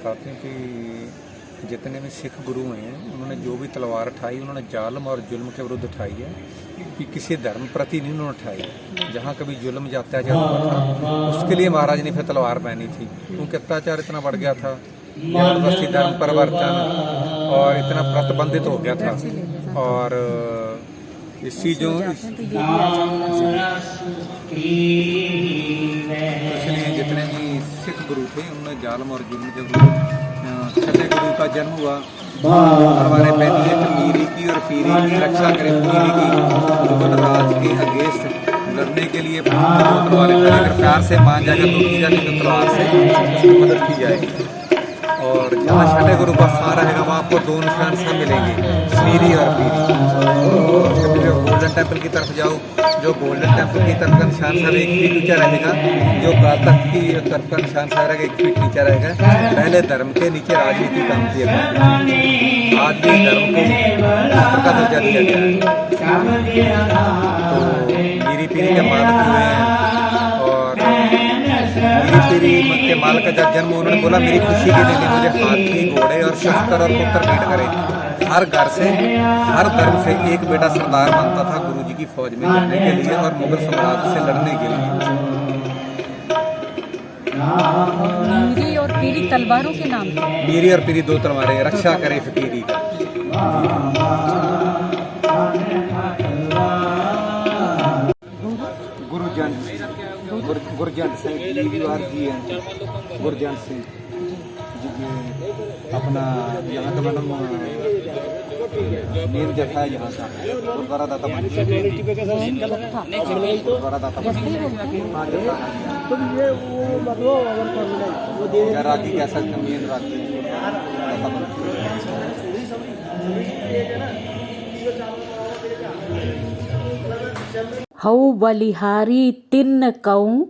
बताते हैं कि जितने भी सिख गुरु हैं उन्होंने जो भी तलवार उठाई उन्होंने जालिम और जुल्म के विरुद्ध उठाई है, कि किसी धर्म प्रति नहीं उन्होंने उठाई है। जहाँ कभी जुल्म या अत्याचार हुआ था उसके लिए महाराज ने फिर तलवार पहनी थी, क्योंकि अत्याचार इतना बढ़ गया था, जबरदस्ती धर्म परिवर्तन और इतना प्रतिबंधित हो गया था। और इसी जो इसलिए जितने भी सिख गुरु थे उन्होंने जालिम और जुल्म के विरुद्ध, छठे गुरु का जन्म हुआ हमारे पहली मीरी की और पीरी की रक्षा करे, पीरी की मुगल राज के अगेंस्ट लड़ने के लिए तलवारें, अगर प्यार से मान जाएगा तो की जाएगी, तो तलवार से उसकी मदद की जाएगी। और जहाँ छठे गुरु का स्थान रहेगा वहाँ आपको दो निशान सब मिलेंगे, मीरी और पीरी। जो गोल्डन टेम्पल की तरफ जाओ, जो गोल्डन टेम्पल की तरफ का निशान साहब 1 फीट नीचे रहेगा, जो काल तख्त की तरफ का निशान साहब रहेगा 1 फीट नीचे रहेगा। पहले धर्म के नीचे राजनीति काम किया गया, आज भी धर्म को राष्ट्र का दर्जा दिया गया है। तो मीरी पीरी के मालक हुए हैं, और मीरी पीरी के माल का जब जन्म उन्होंने बोला मेरी खुशी के लिए मुझे हाथी घोड़े और शस्त्र और पुत्र भेंट करे। हर घर से हर धर्म से एक बेटा सरदार बनता था गुरुजी की फौज में जाने के लिए और मुगल साम्राज्य से लड़ने के लिए। मीरी और पीरी तलवारों के नाम थे। मीरी और पीरी 2 तलवारें, रक्षा करे फकीरी का। गुरजंट सिंह जी हैं, गुरजंट सिंह जी अपना यहाँ का मैडम मेन जगह है, यहाँ का गुरुद्वारा दाता रागी कह सकते मेन रागी हऊ बलिहारी तिन्न कऊं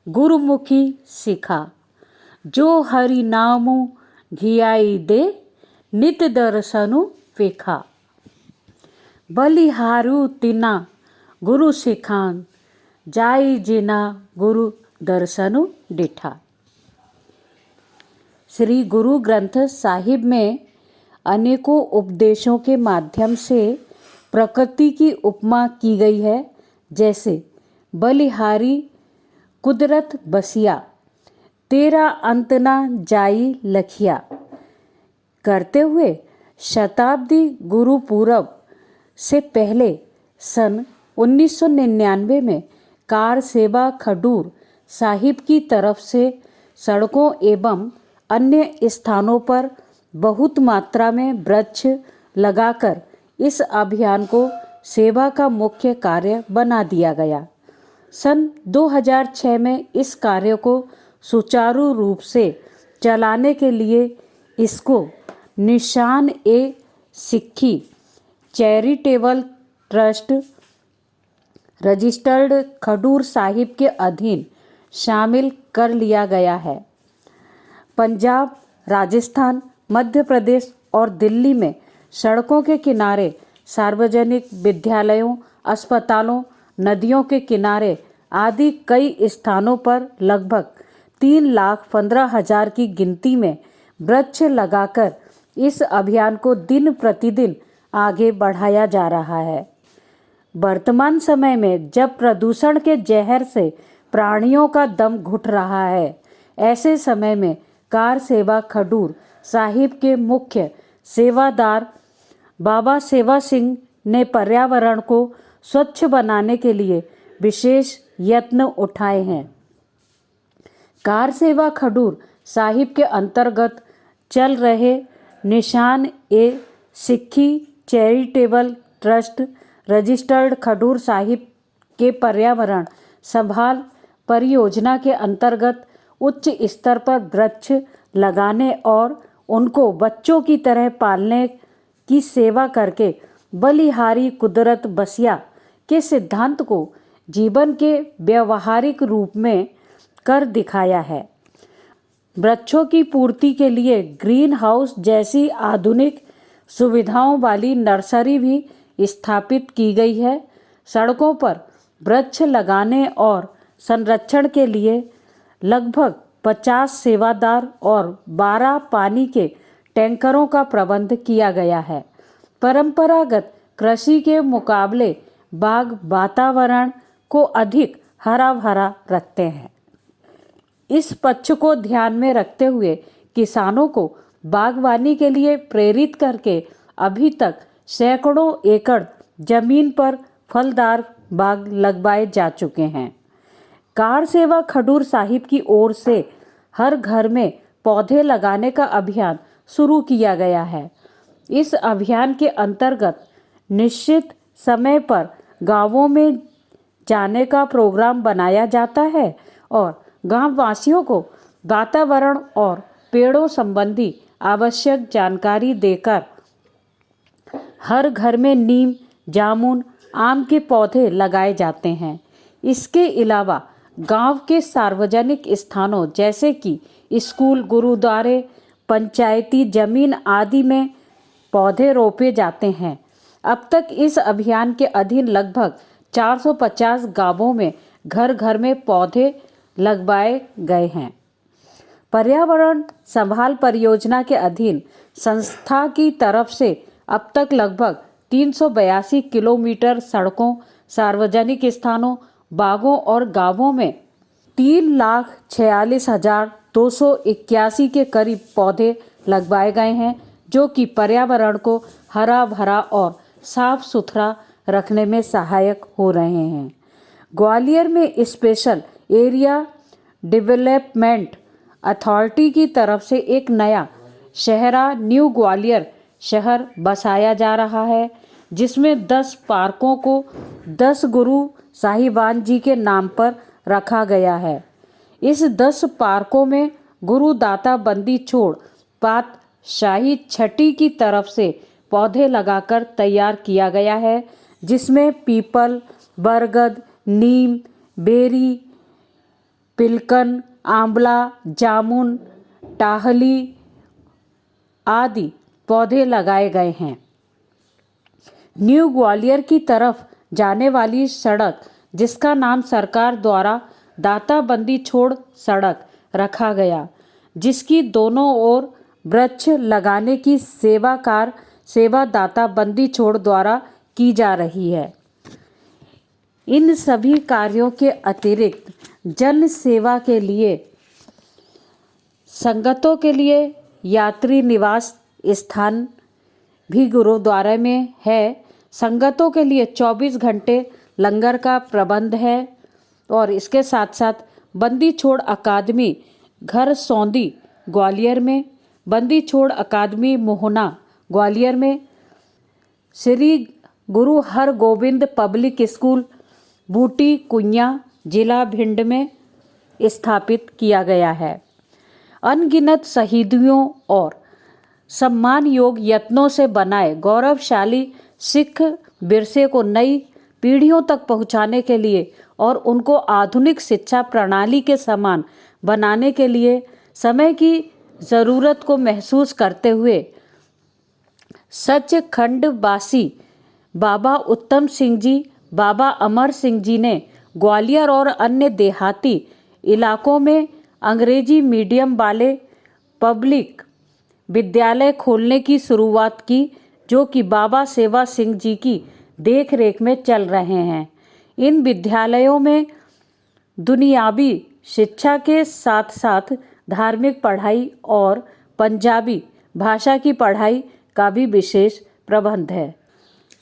गुरुमुखी सिखा, जो हरि नामु घियाई दे नित दर्शनु वेखा। बलिहारू तिना गुरु सिखान, जाई जिना गुरु दर्शनु डिठा। श्री गुरु ग्रंथ साहिब में अनेकों उपदेशों के माध्यम से प्रकृति की उपमा की गई है, जैसे बलिहारी कुदरत बसिया, तेरा अंत ना जाई लखिया करते हुए शताब्दी गुरु पूरब से पहले सन 1999 में कार सेवा खडूर साहिब की तरफ से सड़कों एवं अन्य स्थानों पर बहुत मात्रा में वृक्ष लगाकर इस अभियान को सेवा का मुख्य कार्य बना दिया गया। सन 2006 में इस कार्य को सुचारू रूप से चलाने के लिए इसको निशान ए सिक्खी charitable trust registered Khadoor Sahib के अधीन शामिल कर लिया गया है। पंजाब, राजस्थान, मध्य प्रदेश और दिल्ली में सड़कों के किनारे, सार्वजनिक विद्यालयों, अस्पतालों, नदियों के किनारे आदि कई स्थानों पर लगभग 3,15,000 की गिनती में वृक्ष लगाकर इस अभियान को दिन प्रतिदिन आगे बढ़ाया जा रहा है। वर्तमान समय में जब प्रदूषण के जहर से प्राणियों का दम घुट रहा है, ऐसे समय में कार सेवा खडूर साहिब के मुख्य सेवादार बाबा सेवा सिंह ने पर्यावरण को स्वच्छ बनाने के लिए विशेष यत्न उठाए हैं। कार सेवा खडूर साहिब के अंतर्गत चल रहे निशान ए सिक्खी charitable trust registered Khadoor Sahib के पर्यावरण संभाल परियोजना के अंतर्गत उच्च स्तर पर वृक्ष लगाने और उनको बच्चों की तरह पालने की सेवा करके बलिहारी कुदरत बसिया के सिद्धांत को जीवन के व्यवहारिक रूप में कर दिखाया है। वृक्षों की पूर्ति के लिए ग्रीन हाउस जैसी आधुनिक सुविधाओं वाली नर्सरी भी स्थापित की गई है। सड़कों पर वृक्ष लगाने और संरक्षण के लिए लगभग 50 सेवादार और 12 पानी के टैंकरों का प्रबंध किया गया है। परंपरागत कृषि के मुकाबले बाग वातावरण को अधिक हरा भरा रखते हैं। इस पक्ष को ध्यान में रखते हुए किसानों को बागवानी के लिए प्रेरित करके अभी तक सैकड़ों एकड़ जमीन पर फलदार बाग लगवाए जा चुके हैं। कार सेवा खडूर साहिब की ओर से हर घर में पौधे लगाने का अभियान शुरू किया गया है। इस अभियान के अंतर्गत निश्चित समय पर गांवों में जाने का प्रोग्राम बनाया जाता है और गांव वासियों को वातावरण और पेड़ों संबंधी आवश्यक जानकारी देकर हर घर में नीम, जामुन, आम के पौधे लगाए जाते हैं। इसके अलावा गांव के सार्वजनिक स्थानों जैसे कि स्कूल, गुरुद्वारे, पंचायती जमीन आदि में पौधे रोपे जाते हैं। अब तक इस अभियान के अधीन लगभग 450 गांवों में घर घर में पौधे लगवाए गए हैं। पर्यावरण संभाल परियोजना के अधीन संस्था की तरफ से अब तक लगभग 382 किलोमीटर सड़कों, सार्वजनिक स्थानों, बागों और गांवों में 3,46,281 के करीब पौधे लगवाए गए हैं, जो कि पर्यावरण को हरा भरा और साफ सुथरा रखने में सहायक हो रहे हैं। ग्वालियर में स्पेशल एरिया डेवलपमेंट अथॉरिटी की तरफ से एक नया शहरा न्यू ग्वालियर शहर बसाया जा रहा है, जिसमें 10 पार्कों को 10 गुरु साहिबान जी के नाम पर रखा गया है। इस 10 पार्कों में गुरु दाता बंदी छोड़ पातशाही छठी की तरफ से पौधे लगाकर तैयार किया गया है, जिसमें पीपल, बरगद, नीम, बेरी, पिलकन, आंवला, जामुन, टाहली आदि पौधे लगाए गए हैं। न्यू ग्वालियर की तरफ जाने वाली सड़क, जिसका नाम सरकार द्वारा दाता बंदी छोड़ सड़क रखा गया, जिसकी दोनों ओर वृक्ष लगाने की सेवा दाता बंदी छोड़ द्वारा की जा रही है। इन सभी कार्यों के अतिरिक्त जन सेवा के लिए संगतों के लिए यात्री निवास स्थान भी गुरुद्वारे में है। संगतों के लिए 24 घंटे लंगर का प्रबंध है और इसके साथ साथ बंदी छोड़ अकादमी घर सौंदी ग्वालियर में, बंदी छोड़ अकादमी मोहना ग्वालियर में, श्री गुरु हरगोबिंद पब्लिक स्कूल बूटी कुइयाँ जिला भिंड में स्थापित किया गया है। अनगिनत शहीदियों और सम्मान योग यत्नों से बनाए गौरवशाली सिख विरसे को नई पीढ़ियों तक पहुंचाने के लिए और उनको आधुनिक शिक्षा प्रणाली के समान बनाने के लिए समय की ज़रूरत को महसूस करते हुए सचखंड वासी बाबा उत्तम सिंह जी, बाबा अमर सिंह जी ने ग्वालियर और अन्य देहाती इलाकों में अंग्रेजी मीडियम वाले पब्लिक विद्यालय खोलने की शुरुआत की, जो कि बाबा सेवा सिंह जी की देखरेख में चल रहे हैं। इन विद्यालयों में दुनियावी शिक्षा के साथ साथ धार्मिक पढ़ाई और पंजाबी भाषा की पढ़ाई का भी विशेष प्रबंध है।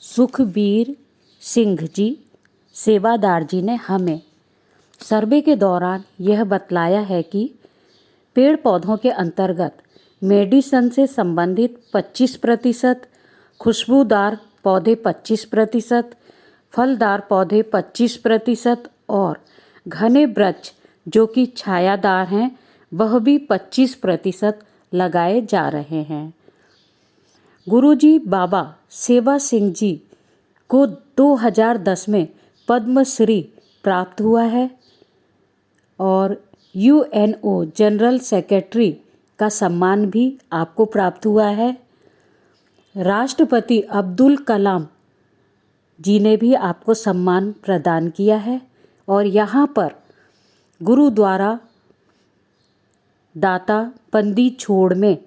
सुखबीर सिंह जी सेवादार जी ने हमें सर्वे के दौरान यह बतलाया है कि पेड़ पौधों के अंतर्गत मेडिसन से संबंधित 25%, खुशबूदार पौधे 25%, फलदार पौधे 25% और घने वृक्ष जो कि छायादार हैं वह भी 25% लगाए जा रहे हैं। गुरुजी बाबा सेवा सिंह जी को 2010 में पद्मश्री प्राप्त हुआ है और यूएनओ जनरल सेक्रेटरी का सम्मान भी आपको प्राप्त हुआ है। राष्ट्रपति अब्दुल कलाम जी ने भी आपको सम्मान प्रदान किया है और यहाँ पर गुरुद्वारा दाता बंदी छोड़ में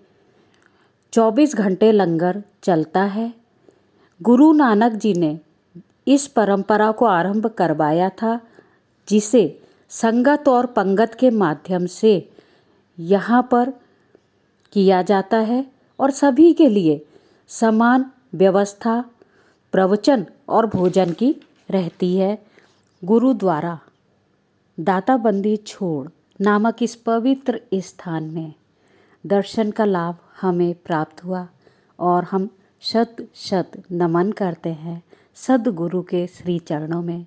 24 घंटे लंगर चलता है। गुरु नानक जी ने इस परंपरा को आरंभ करवाया था, जिसे संगत और पंगत के माध्यम से यहाँ पर किया जाता है और सभी के लिए समान व्यवस्था प्रवचन और भोजन की रहती है। गुरु द्वारा दाता बंदी छोड़ नामक इस पवित्र स्थान में दर्शन का लाभ हमें प्राप्त हुआ और हम शत शत नमन करते हैं सद्गुरु के श्री चरणों में।